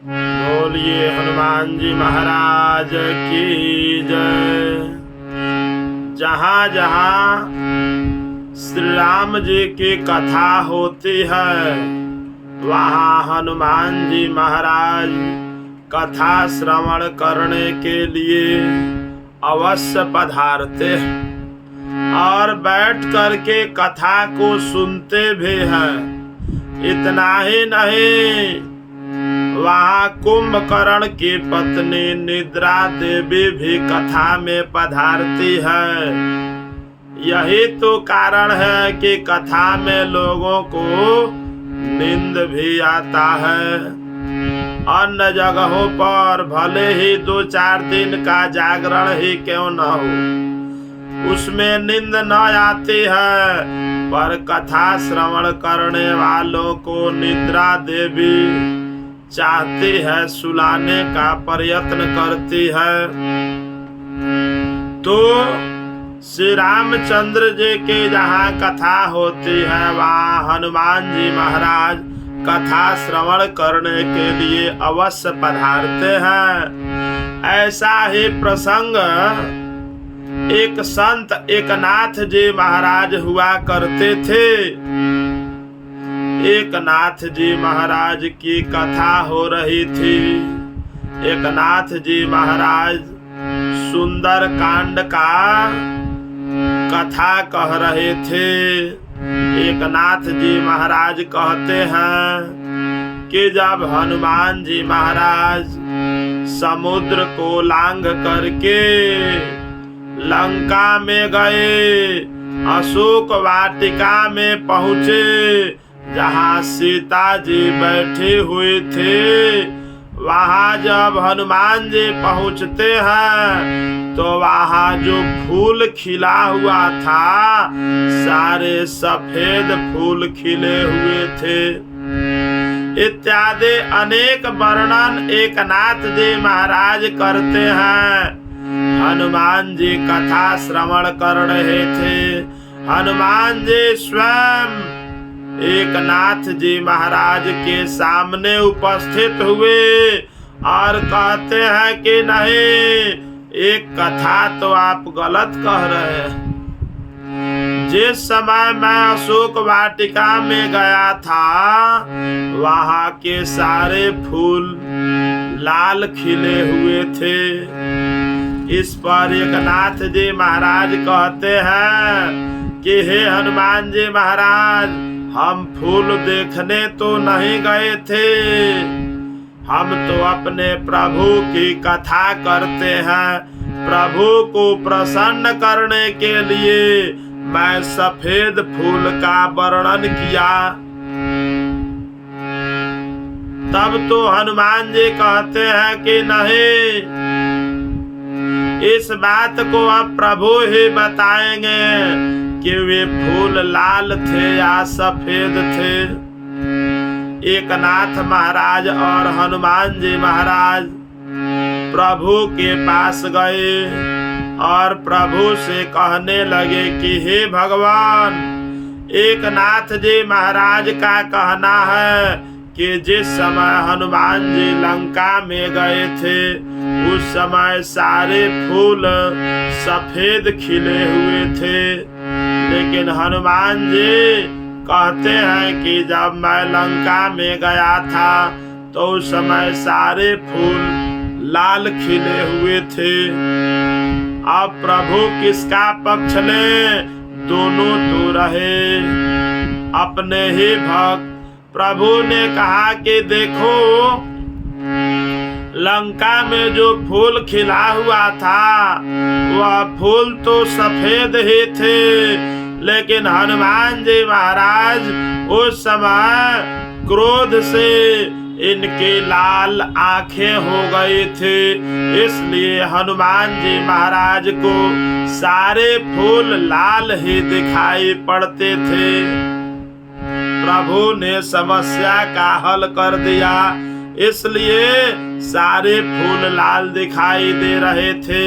बोलिए हनुमान जी महाराज की जय। जहाँ जहाँ श्री राम जी की कथा होती है वहाँ हनुमान जी महाराज कथा श्रवण करने के लिए अवश्य पधारते हैं और बैठ करके कथा को सुनते भी हैं। इतना ही नहीं, वहाँ कुंभकर्ण की पत्नी निद्रा देवी भी कथा में पधारती है। यही तो कारण है कि कथा में लोगों को नींद भी आता है। अन्य जगहों पर भले ही 2-4 दिन का जागरण ही क्यों न हो, उसमें नींद न आती है, पर कथा श्रवण करने वालों को निद्रा देवी चाहती है, सुलाने का प्रयत्न करती है। तो श्री रामचंद्र जी की जहाँ कथा होती है वहाँ हनुमान जी महाराज कथा श्रवण करने के लिए अवश्य पधारते हैं। ऐसा ही प्रसंग एक संत एकनाथ जी महाराज हुआ करते थे। एकनाथ जी महाराज की कथा हो रही थी। एकनाथ जी महाराज सुंदर कांड का कथा कह रहे थे। एकनाथ जी महाराज कहते हैं कि जब हनुमान जी महाराज समुद्र को लांघ करके लंका में गए, अशोक वाटिका में पहुँचे, जहाँ सीता जी बैठे हुए थे, वहाँ जब हनुमान जी पहुँचते हैं तो वहाँ जो फूल खिला हुआ था सारे सफेद फूल खिले हुए थे। इत्यादि अनेक वर्णन एकनाथ जी महाराज करते हैं। हनुमान जी कथा श्रवण कर रहे थे। हनुमान जी स्वयं एकनाथ जी महाराज के सामने उपस्थित हुए और कहते हैं कि नहीं, एक कथा तो आप गलत कह रहे हैं। जिस समय मैं अशोक वाटिका में गया था वहाँ के सारे फूल लाल खिले हुए थे। इस पर एकनाथ जी महाराज कहते हैं कि हे हनुमान जी महाराज, हम फूल देखने तो नहीं गए थे, हम तो अपने प्रभु की कथा करते हैं। प्रभु को प्रसन्न करने के लिए मैं सफेद फूल का वर्णन किया। तब तो हनुमान जी कहते हैं कि नहीं, इस बात को अब प्रभु ही बताएंगे कि वे फूल लाल थे या सफेद थे। एकनाथ महाराज और हनुमान जी महाराज प्रभु के पास गए और प्रभु से कहने लगे कि हे भगवान, एकनाथ जी महाराज का कहना है कि जिस समय हनुमान जी लंका में गए थे उस समय सारे फूल सफेद खिले हुए थे, लेकिन हनुमान जी कहते हैं कि जब मैं लंका में गया था तो उस समय सारे फूल लाल खिले हुए थे। अब प्रभु किसका पक्ष ले? दोनों तो रहे अपने ही भक्त। प्रभु ने कहा कि देखो, लंका में जो फूल खिला हुआ था वह फूल तो सफेद ही थे, लेकिन हनुमान जी महाराज उस समय क्रोध से इनकी लाल आंखें हो गई थी, इसलिए हनुमान जी महाराज को सारे फूल लाल ही दिखाई पड़ते थे। प्रभु ने समस्या का हल कर दिया, इसलिए सारे फूल लाल दिखाई दे रहे थे।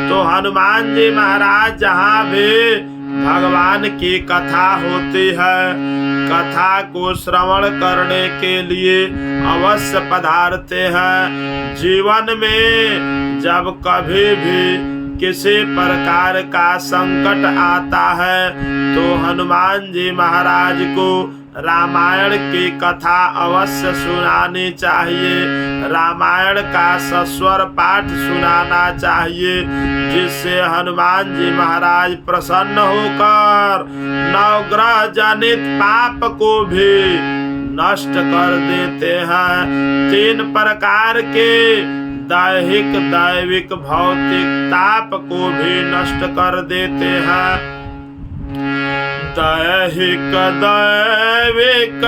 तो हनुमान जी महाराज जहाँ भी भगवान की कथा होती है कथा को श्रवण करने के लिए अवश्य पधारते हैं। जीवन में जब कभी भी किसी प्रकार का संकट आता है तो हनुमान जी महाराज को रामायण की कथा अवश्य सुनानी चाहिए। रामायण का सस्वर पाठ सुनाना चाहिए, जिससे हनुमान जी महाराज प्रसन्न होकर नवग्रह जनित पाप को भी नष्ट कर देते हैं। 3 प्रकार के दैहिक, दैविक, भौतिक ताप को भी नष्ट कर देते हैं। दैहिक, दैविक,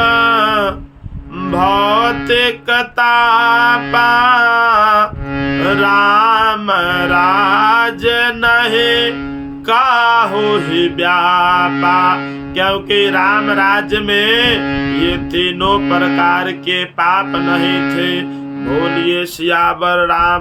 भौतिक तापा राम राज नहीं काहू ही व्यापा। क्योंकि राम राज्य में ये तीनों प्रकार के पाप नहीं थे। बोलिए सियावर राम